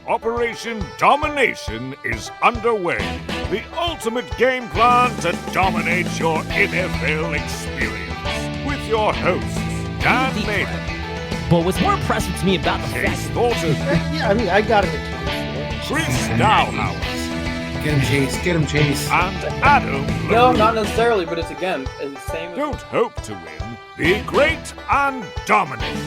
Operation Domination is underway. The ultimate game plan to dominate your NFL experience. With your hosts, Dan Maiden. But what's more impressive to me about the Chase Thornton. Yeah, I mean, I got it. Chris Dowhouse. Get him, Chase. Get him, Chase. And Adam No, LaRue. not necessarily, but it's the same. Don't hope to win. Be great and dominate.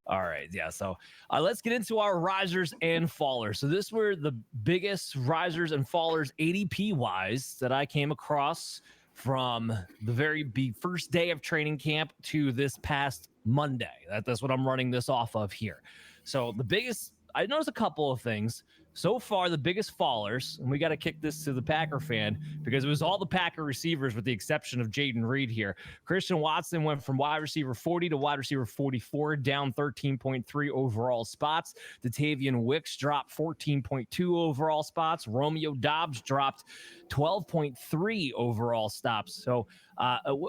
All right, yeah. So let's get into our risers and fallers. So this were the biggest risers and fallers ADP wise that I came across from the very first day of training camp to this past Monday. That's what I'm running this off of here. So the biggest, I noticed a couple of things. So far, the biggest fallers, and we got to kick this to the Packer fan because it was all the Packer receivers with the exception of Jaden Reed here. Christian Watson went from wide receiver 40 to wide receiver 44, down 13.3 overall spots. Dotavian Wicks dropped 14.2 overall spots. Romeo Dobbs dropped 12.3 overall stops. So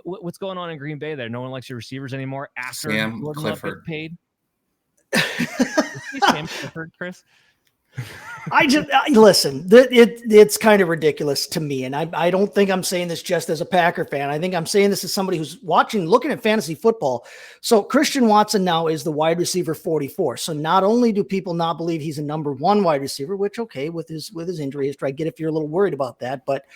what's going on in Green Bay there? No one likes your receivers anymore after Sam Jordan Love Clifford gets paid? Sam Clifford, Chris? Listen, it's kind of ridiculous to me. And I don't think I'm saying this just as a Packer fan. I think I'm saying this as somebody who's looking at fantasy football. So Christian Watson now is the wide receiver 44. So not only do people not believe he's a number one wide receiver, which, okay, with his injury history, I get if you're a little worried about that, but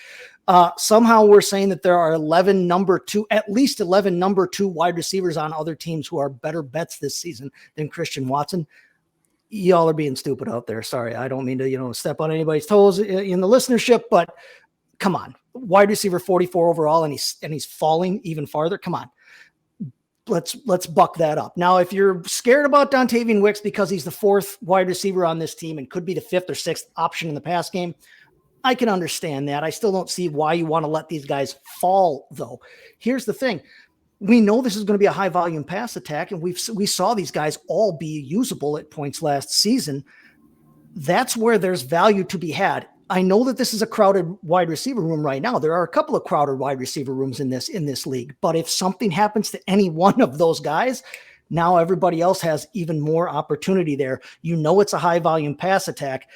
somehow we're saying that there are at least 11 number two wide receivers on other teams who are better bets this season than Christian Watson. Y'all are being stupid out there. Sorry. I don't mean to, step on anybody's toes in the listenership, but come on, wide receiver 44 overall. And he's falling even farther. Come on. Let's buck that up. Now, if you're scared about Dontayvion Wicks because he's the fourth wide receiver on this team and could be the fifth or sixth option in the pass game, I can understand that. I still don't see why you want to let these guys fall though. Here's the thing. We know this is going to be a high volume pass attack, and we saw these guys all be usable at points last season. That's where there's value to be had. I know that this is a crowded wide receiver room right now. There are a couple of crowded wide receiver rooms in this league, but if something happens to any one of those guys, now everybody else has even more opportunity there. It's a high volume pass attack.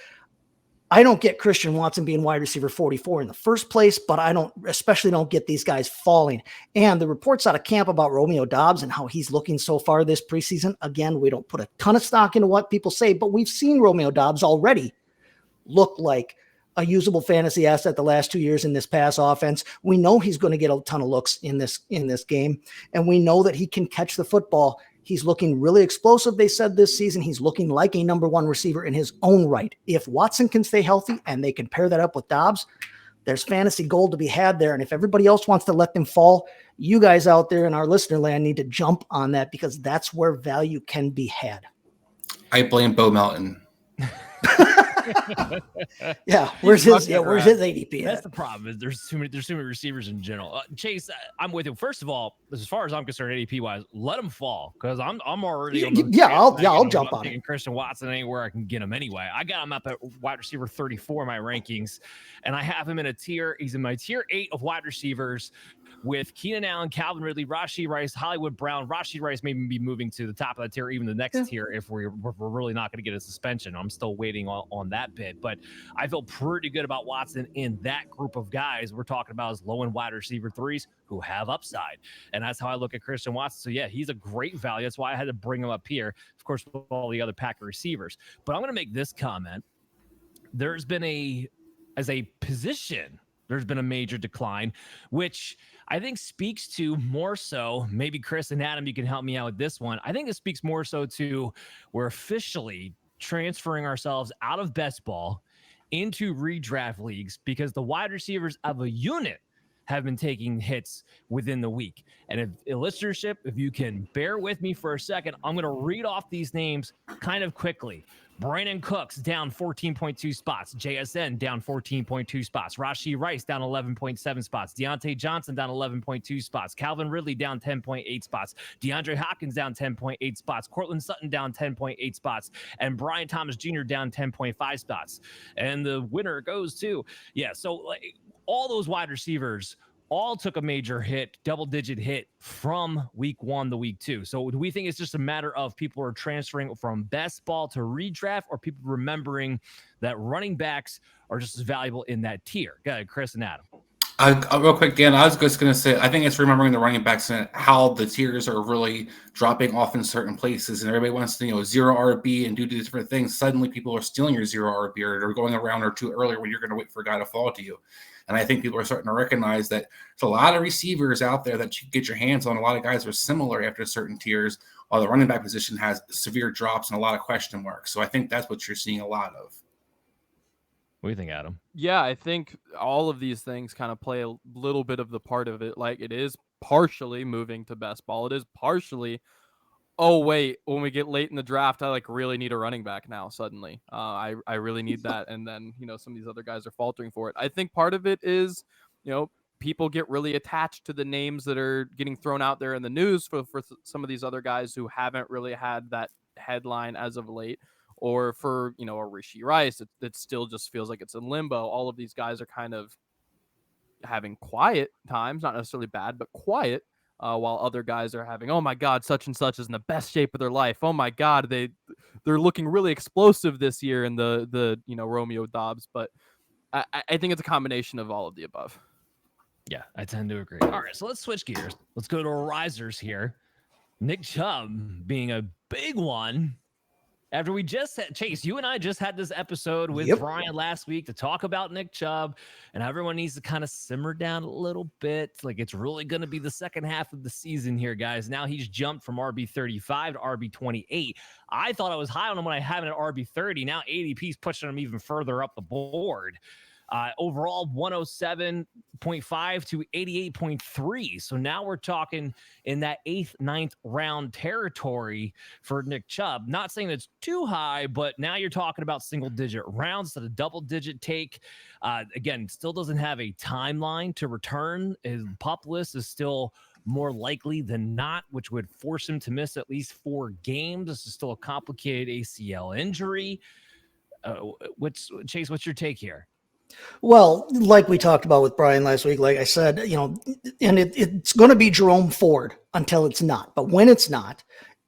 I don't get Christian Watson being wide receiver 44 in the first place, but I especially don't get these guys falling. And the reports out of camp about Romeo Dobbs and how he's looking so far this preseason, again, we don't put a ton of stock into what people say, but we've seen Romeo Dobbs already look like a usable fantasy asset the last 2 years in this pass offense. We know he's going to get a ton of looks in this game, and we know that he can catch the football. He's looking really explosive. They said this season, he's looking like a number one receiver in his own right. If Watson can stay healthy and they can pair that up with Dobbs, there's fantasy gold to be had there. And if everybody else wants to let them fall, you guys out there in our listener land need to jump on that because that's where value can be had. I blame Bo Melton. Yeah, where's his ADP? That's the problem. Is there's too many receivers in general. Chase, I'm with you. First of all, as far as I'm concerned, ADP wise, let him fall because I'm already. I'll jump on it. Christian Watson anywhere I can get him anyway. I got him up at wide receiver 34 in my rankings, and I have him in a tier. He's in my tier 8 of wide receivers with Keenan Allen, Calvin Ridley, Rashee Rice, Hollywood Brown. Rashee Rice may be moving to the top of the tier, even the next tier, if we're really not going to get a suspension. I'm still waiting on that bit, but I feel pretty good about Watson in that group of guys we're talking about as low end wide receiver 3s who have upside. And that's how I look at Christian Watson. So yeah, he's a great value. That's why I had to bring him up here, of course, with all the other Packer receivers. But I'm going to make this comment. There's been a major decline, which I think speaks to more so, maybe Chris and Adam, you can help me out with this one. I think it speaks more so to we're officially transferring ourselves out of best ball into redraft leagues because the wide receivers of a unit have been taking hits within the week. And if listenership, if you can bear with me for a second, I'm going to read off these names kind of quickly. Brandon Cooks down 14.2 spots. JSN down 14.2 spots. Rashee Rice down 11.7 spots. Deontay Johnson down 11.2 spots. Calvin Ridley down 10.8 spots. DeAndre Hopkins down 10.8 spots. Cortland Sutton down 10.8 spots. And Brian Thomas Jr. down 10.5 spots. And the winner goes to, so all those wide receivers all took a major hit, double-digit hit from week 1 to week 2. So do we think it's just a matter of people are transferring from best ball to redraft, or people remembering that running backs are just as valuable in that tier? Go ahead, Chris and Adam. Real quick, Dan, I was just going to say, I think it's remembering the running backs and how the tiers are really dropping off in certain places, and everybody wants to, zero RB and do different things. Suddenly, people are stealing your zero RB or going around or two earlier when you're going to wait for a guy to fall to you. And I think people are starting to recognize that there's a lot of receivers out there that you get your hands on. A lot of guys are similar after certain tiers, while the running back position has severe drops and a lot of question marks. So I think that's what you're seeing a lot of. What do you think, Adam? Yeah, I think all of these things kind of play a little bit of the part of it. Like, it is partially moving to best ball. It is partially, oh wait, when we get late in the draft, I really need a running back now. Suddenly, I really need that, and then some of these other guys are faltering for it. I think part of it is, people get really attached to the names that are getting thrown out there in the news for some of these other guys who haven't really had that headline as of late. Or for, a Rishi Rice, it still just feels like it's in limbo. All of these guys are kind of having quiet times, not necessarily bad, but quiet, while other guys are having, oh my God, such and such is in the best shape of their life. Oh my God, they're looking really explosive this year in the Romeo Dobbs. But I think it's a combination of all of the above. Yeah, I tend to agree. All right, so let's switch gears. Let's go to our risers here. Nick Chubb being a big one. After we just had, Chase, you and I just had this episode with Brian last week to talk about Nick Chubb, and everyone needs to kind of simmer down a little bit. Like, it's really going to be the second half of the season here, guys. Now he's jumped from RB35 to RB28. I thought I was high on him when I had him at RB30. Now ADP's pushing him even further up the board. Overall 107.5 to 88.3. So now we're talking in that 8th, 9th round territory for Nick Chubb. Not saying it's too high, but now you're talking about single digit rounds to the double digit take. Again, still doesn't have a timeline to return. His pup list is still more likely than not, which would force him to miss at least 4 games. This is still a complicated ACL injury. Chase, what's your take here? Well, like we talked about with Brian last week, like I said, and it's going to be Jerome Ford until it's not. But when it's not,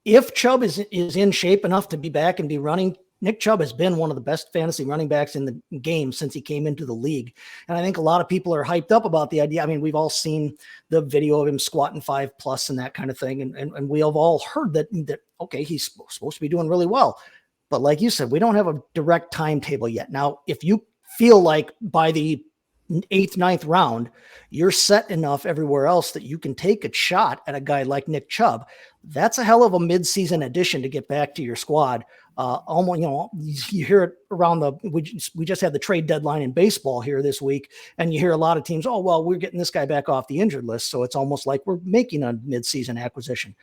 if Chubb is in shape enough to be back and be running, Nick Chubb has been one of the best fantasy running backs in the game since he came into the league. And I think a lot of people are hyped up about the idea. I mean, we've all seen the video of him squatting 5+ and that kind of thing. And we have all heard that, okay, he's supposed to be doing really well. But like you said, we don't have a direct timetable yet. Now, if you feel like by the 8th, 9th round, you're set enough everywhere else that you can take a shot at a guy like Nick Chubb, that's a hell of a midseason addition to get back to your squad. Almost, you hear it around we just had the trade deadline in baseball here this week, and you hear a lot of teams, oh, well, we're getting this guy back off the injured list. So it's almost like we're making a midseason acquisition.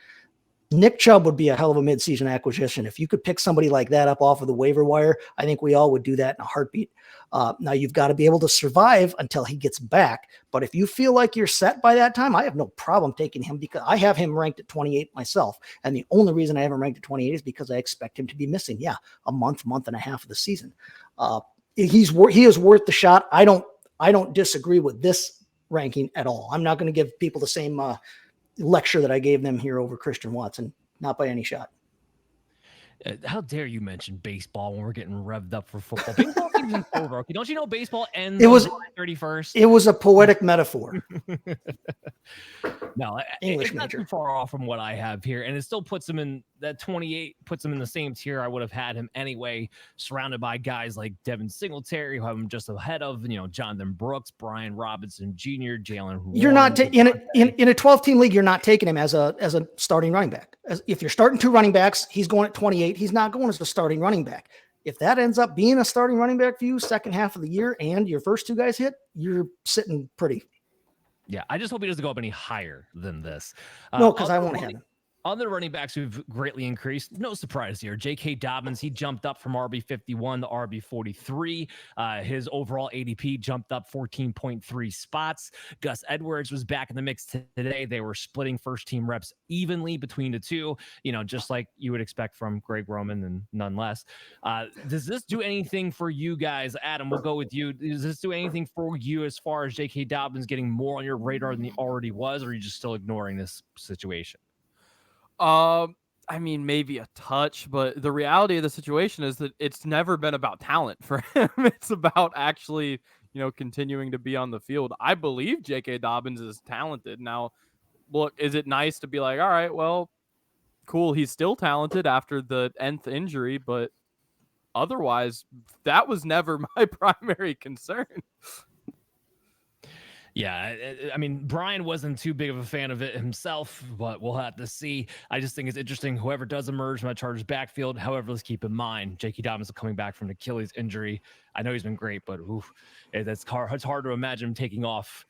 Nick Chubb would be a hell of a midseason acquisition. If you could pick somebody like that up off of the waiver wire, I think we all would do that in a heartbeat. Now you've got to be able to survive until he gets back. But if you feel like you're set by that time, I have no problem taking him because I have him ranked at 28 myself. And the only reason I have him ranked at 28 is because I expect him to be missing. Yeah. A month and a half of the season. He is worth the shot. I don't disagree with this ranking at all. I'm not going to give people the same, lecture that I gave them here over Christian Watson, not by any shot. How dare you mention baseball when we're getting revved up for football? Baseball season's over. Okay, don't you know baseball ends on July 31st? It was a poetic metaphor. No, English it's not too far off from what I have here, and it still puts him in that 28. Puts him in the same tier I would have had him anyway, surrounded by guys like Devin Singletary, who have him just ahead of Jonathan Brooks, Brian Robinson Jr., Jalen. You're not in a 12-team league. You're not taking him as a starting running back. If you're starting 2 running backs, he's going at 28. He's not going as a starting running back. If that ends up being a starting running back for you second half of the year and your first 2 guys hit, you're sitting pretty. Yeah, I just hope he doesn't go up any higher than this. No, because I won't have him. Other running backs who've greatly increased, no surprise here. J.K. Dobbins, he jumped up from RB51 to RB43. His overall ADP jumped up 14.3 spots. Gus Edwards was back in the mix today. They were splitting first-team reps evenly between the two, just like you would expect from Greg Roman and none less. Does this do anything for you guys? Adam, we'll go with you. Does this do anything for you as far as J.K. Dobbins getting more on your radar than he already was, or are you just still ignoring this situation? I mean, maybe a touch, but the reality of the situation is that it's never been about talent for him. It's about actually, continuing to be on the field. I believe J.K. Dobbins is talented. Now, look, is it nice to be like, all right, well, cool, he's still talented after the nth injury, but otherwise, that was never my primary concern. Yeah, I mean, Brian wasn't too big of a fan of it himself, but we'll have to see. I just think it's interesting. Whoever does emerge from that Chargers backfield, however, let's keep in mind, J.K. Dobbins is coming back from an Achilles injury. I know he's been great, but it's hard to imagine him taking off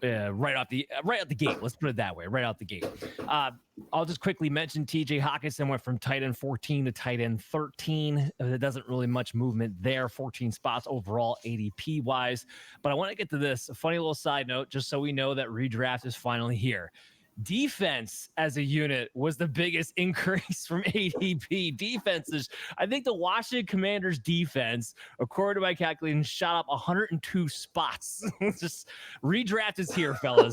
right out the gate. Let's put it that way, right out the gate. I'll just quickly mention TJ Hockenson went from tight end 14 to tight end 13. There doesn't really much movement there, 14 spots overall ADP wise. But I want to get to this, a funny little side note, just so we know that redraft is finally here. Defense as a unit was the biggest increase from ADP. Defenses, I think the Washington Commanders defense, according to my calculation, shot up 102 spots. Just redraft is here, fellas.